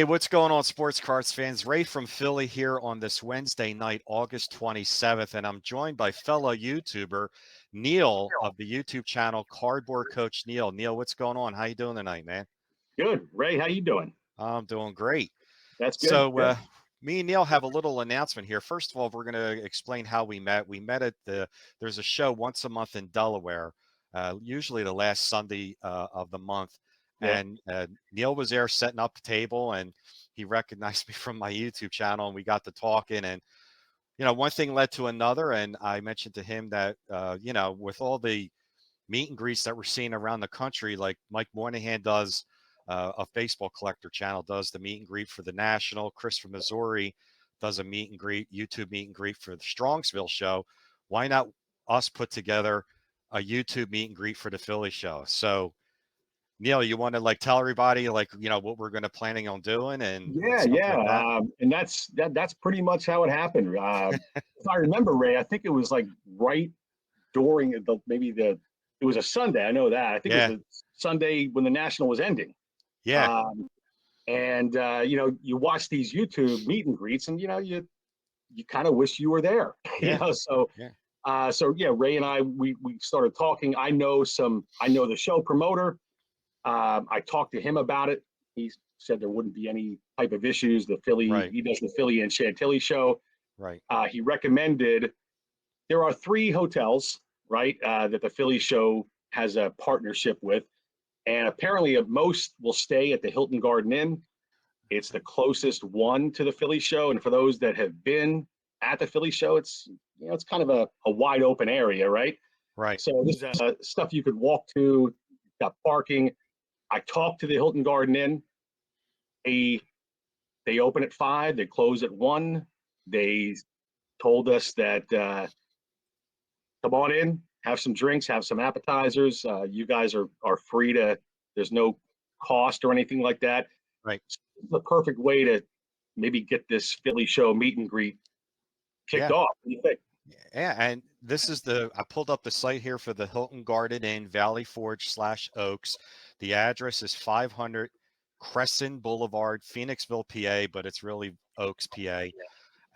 Hey, what's going on, sports cards fans? Ray from Philly here on this Wednesday night, August 27th, and I'm joined by fellow YouTuber Neil of the YouTube channel Cardboard Coach Neil. Neil, what's going on? How you doing tonight, man? Good. Ray, how you doing? I'm doing great. That's good. So, Good. me and Neil have a little announcement here. First of all, we're going to explain how we met. We met at there's a show once a month in Delaware, usually the last Sunday of the month. Yeah. And Neil was there setting up a table, and he recognized me from my YouTube channel, and we got to talking. And, one thing led to another. And I mentioned to him that, with all the meet and greets that we're seeing around the country, like Mike Moynihan does, of Baseball Collector channel, does the meet and greet for the National. Chris from Missouri does a meet and greet, YouTube meet and greet for the Strongsville show. Why not us put together a YouTube meet and greet for the Philly show? So, Neil, you want to tell everybody what we're going to planning on doing and Yeah, stuff yeah. like that? And that's pretty much how it happened. If I remember, Ray, I think it was like right during it was a Sunday. I know that. I think it was Yeah, the Sunday when the National was ending. yeah, Um, and you watch these YouTube meet and greets, and you kind of wish you were there. yeah, So yeah. yeah, Ray and I we started talking. I know the show promoter. I talked to him about it. He said there wouldn't be any type of issues. Right, He does the Philly and Chantilly show. right, He recommended there are three hotels, right, that the Philly show has a partnership with, and apparently most will stay at the Hilton Garden Inn. It's the closest one to the Philly show, and for those that have been at the Philly show, it's kind of a wide open area, right? right. So this is stuff you could walk to. Got parking. I talked to the Hilton Garden Inn. They they open at 5. They close at 1. They told us that come on in, have some drinks, have some appetizers. You guys are free to. There's no cost or anything like that. Right. It's the perfect way to maybe get this Philly show meet and greet kicked Yeah. off. What do you think? Yeah, and this is I pulled up the site here for the Hilton Garden Inn, Valley Forge/Oaks. The address is 500 Crescent Boulevard, Phoenixville, PA, but it's really Oaks, PA.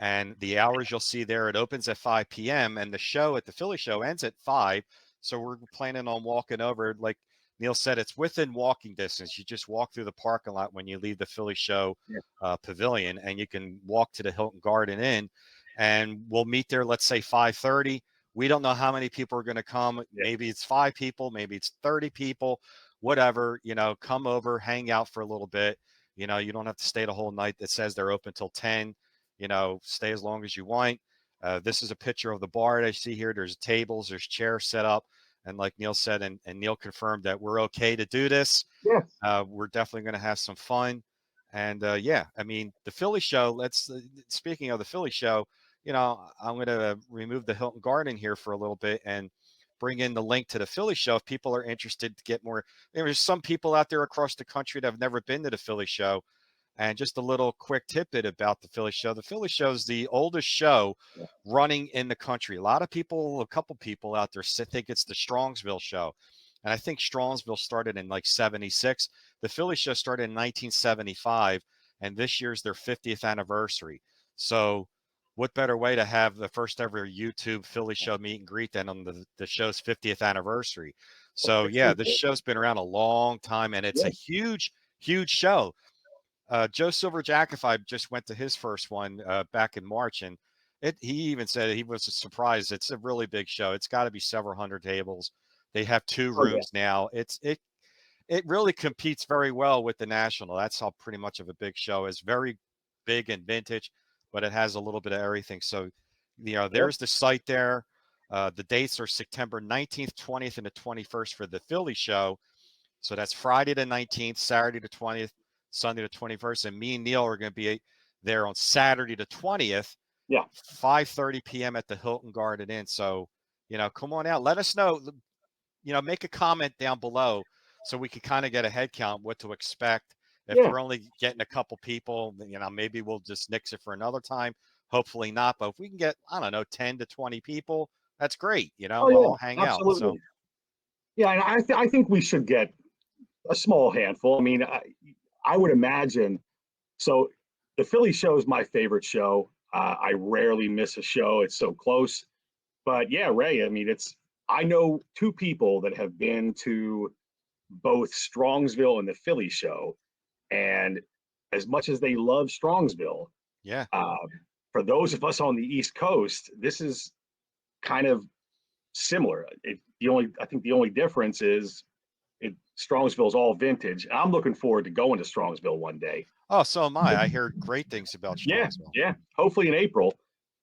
And the hours you'll see there, it opens at 5 p.m. and the show at the Philly show ends at 5. So we're planning on walking over. Like Neil said, it's within walking distance. You just walk through the parking lot when you leave the Philly show Yeah. pavilion, and you can walk to the Hilton Garden Inn, and we'll meet there. Let's say 5:30. We don't know how many people are going to come. Yeah. Maybe it's 5 people, maybe it's 30 people, whatever. Come over, hang out for a little bit. You don't have to stay the whole night. It says they're open till 10. Stay as long as you want. This is a picture of the bar that I see here. There's tables, there's chairs set up. And like Neil said, and Neil confirmed that we're okay to do this. Yeah. We're definitely going to have some fun. And yeah, I mean, the Philly show, speaking of the Philly show, I'm going to remove the Hilton Garden here for a little bit and bring in the link to the Philly show if people are interested to get more. There's some people out there across the country that have never been to the Philly show. And just a little quick tidbit about the Philly show. The Philly show is the oldest show Yeah. running in the country. A couple people out there think it's the Strongsville show. And I think Strongsville started in like 76. The Philly show started in 1975, and this year's their 50th anniversary. So what better way to have the first ever YouTube Philly show meet and greet than on the show's 50th anniversary? So yeah, this show's been around a long time, and it's a Yeah. huge, huge show. Joe Silverjackify just went to his first one back in March, and he even said he was surprised. It's a really big show. It's got to be several hundred tables. They have 2 Oh yeah. rooms now. It really competes very well with the National. That's how pretty much of a big show is. Very big and vintage, but it has a little bit of everything. So, Yep. there's the site there. The dates are September 19th, 20th, and the 21st for the Philly show. So that's Friday the 19th, Saturday the 20th, Sunday the 21st. And me and Neil are going to be there on Saturday the 20th, Yeah. 5:30 p.m. at the Hilton Garden Inn. So, come on out. Let us know. Make a comment down below so we can kind of get a head count what to expect. If Yeah. we're only getting a couple people, maybe we'll just nix it for another time. Hopefully not. But if we can get, I don't know, 10 to 20 people, that's great. Oh We'll yeah. all hang out. So, Absolutely. Yeah, and I think we should get a small handful. I mean, I would imagine So the Philly show is my favorite show. I rarely miss a show. It's so close. But yeah, Ray, I mean, I know two people that have been to both Strongsville and the Philly show. And as much as they love Strongsville, Yeah. uh, for those of us on the East Coast, this is kind of similar. I think the only difference is Strongsville's all vintage. I'm looking forward to going to Strongsville one day. Oh, so am I. I hear great things about Yeah, Strongsville. yeah. Hopefully in April. Yeah.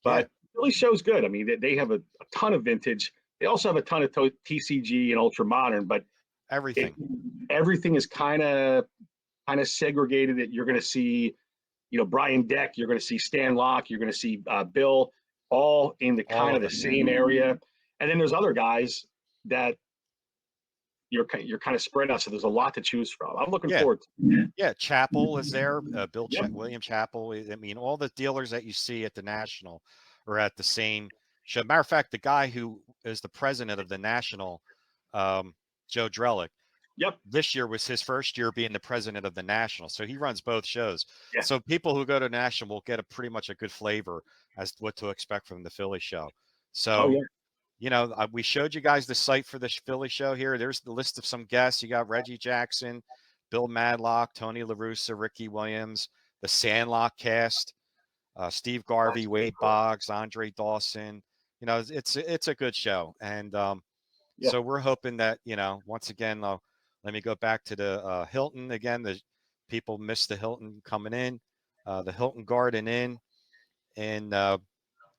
But Philly show's good. I mean, they have a ton of vintage. They also have a ton of TCG and ultra modern, but it, Everything. everything is kind of segregated. That you're going to see, Brian Deck, you're going to see Stan Locke, you're going to see Bill, all in the All kind of of the them. Yeah. same area. And then there's other guys that you're kind of spread out. So there's a lot to choose from. I'm looking Yeah. forward to it. Yeah. Chapel is there. Yep. William Chapel. I mean, all the dealers that you see at the National are at the same show. Matter of fact, the guy who is the president of the National, um, Joe Drellick, Yep. this year was his first year being the president of the National. So he runs both shows. Yeah. So people who go to National will get a pretty much a good flavor as to what to expect from the Philly show. Oh So, yeah. we showed you guys the site for the Philly show here. There's the list of some guests. You got Reggie Jackson, Bill Madlock, Tony La Russa, Ricky Williams, the Sandlot cast, Steve Garvey, That's pretty Wade cool. Boggs, Andre Dawson. It's a good show. And Yeah. so we're hoping that, once again, let me go back to the Hilton again. The people missed the Hilton coming in, the Hilton Garden Inn, and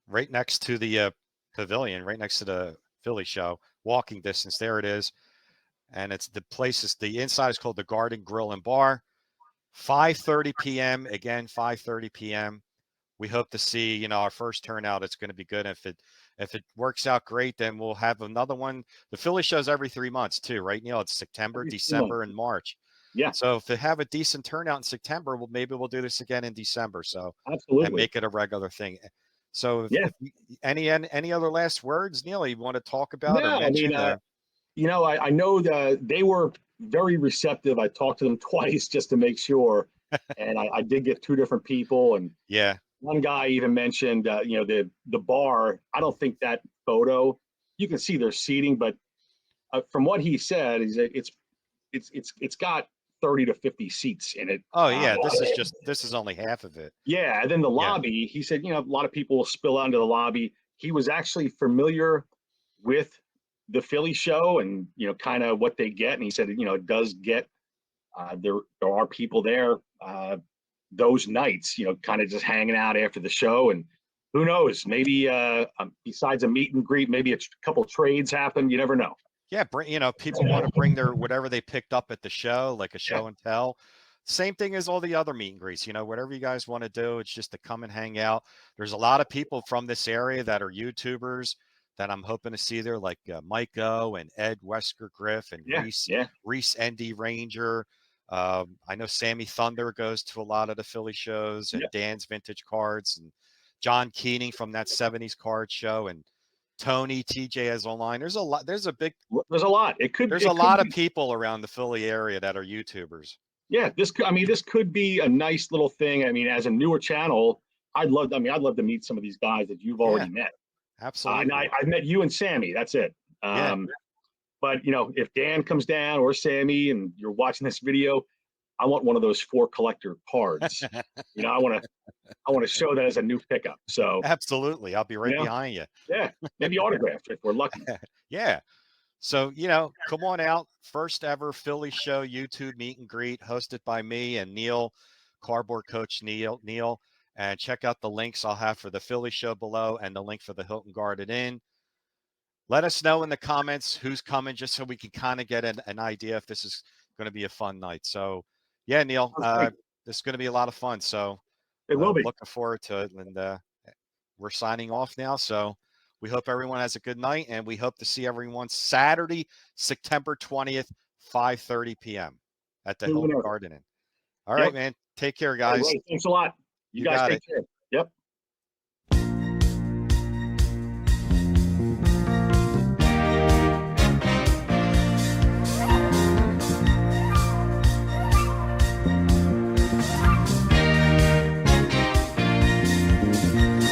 right next to the pavilion, right next to the Philly show, walking distance. There it is. And the inside is called the Garden Grill and Bar. 5:30 p.m. Again, 5:30 p.m. We hope to see, our first turnout. It's going to be good. If it works out great, then we'll have another one. The Philly shows every 3 months too, right, Neil? It's September, Every 3 months. December, and March. Yeah. So if they have a decent turnout in September, maybe we'll do this again in December. So and Absolutely. make it a regular thing. So Yeah. if any other last words, Neil, you want to talk about or No, I mean, mention? I know that they were very receptive. I talked to them twice just to make sure, and I did get two different people, and Yeah. one guy even mentioned, the bar. I don't think that photo. You can see their seating, but from what he said, it's got 30 to 50 seats in it. Oh yeah. This is only half of it. Yeah, and then the Yeah. lobby. He said, a lot of people will spill out into the lobby. He was actually familiar with the Philly show and kind of what they get, and he said, it does get there are people there those nights, kind of just hanging out after the show, and who knows, maybe besides a meet and greet, maybe a couple trades happen. You never know. Yeah, people want to bring their whatever they picked up at the show, like a Yeah, show and tell. Same thing as all the other meet and greets. Whatever you guys want to do, it's just to come and hang out. There's a lot of people from this area that are YouTubers that I'm hoping to see there, like Mike O and Ed Wesker Griff and yeah, Reese yeah, Reese ND Ranger. I know Sammy Thunder goes to a lot of the Philly shows, yeah. and Dan's Vintage Cards, and John Keening from that '70s card show, and Tony TJ is online. There's a lot. There's a lot. There's a It could lot of be. people around the Philly area that are YouTubers. Yeah, this could be a nice little thing. I mean, as a newer channel, I'd love to meet some of these guys that you've Yeah, already met. And absolutely. I've met you and Sammy. That's it. Yeah. But if Dan comes down or Sammy and you're watching this video, I want one of those four collector cards. I want to show that as a new pickup. So, Absolutely. I'll be you right know, behind you. yeah, maybe autographed if we're lucky. Yeah. So, come on out. First ever Philly show YouTube meet and greet hosted by me and Neil, cardboard coach Neil. And check out the links I'll have for the Philly show below and the link for the Hilton Garden Inn. Let us know in the comments who's coming, just so we can kind of get an idea if this is going to be a fun night. So, yeah, Neil, Sounds great. this is going to be a lot of fun. So, It will be. looking forward to it. And we're signing off now. So, we hope everyone has a good night, and we hope to see everyone Saturday, September 20th, 5:30 p.m. at the Who Hilton knows? Garden Inn. All right, Yep. man. Take care, Hey, guys. Ray, thanks a lot. You You guys got take it. care. Yep.